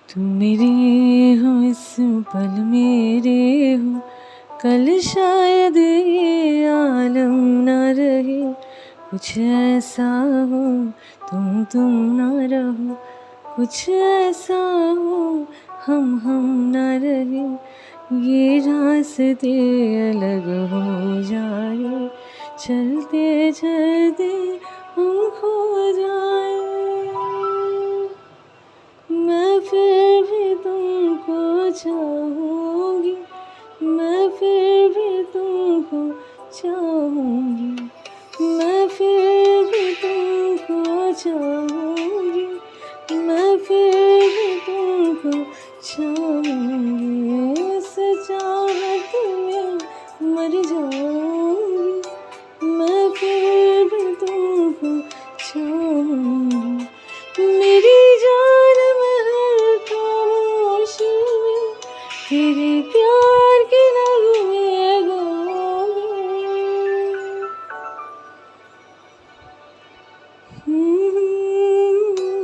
तुम मेरे हो इस पल मेरे हो, कल शायद ये आलम ना रहे। कुछ ऐसा हो तुम ना रहो, कुछ ऐसा हो हम ना रहे। ये रास्ते अलग हो जाए, चलते चलते हम खो जाए। मैं फिर भी तुमको चाहूँगी, मैं फिर भी तुमको चाहूँगी, मैं फिर भी तुमको चाहूँगी, मैं फिर भी तुमको चाहूँगी। इस चाहत में मर जाऊँगी, मैं फिर भी तुमको चाहूँगी। मेरी जान में हर खामोशी में तेरे प्यार के नगमे गाऊंगी।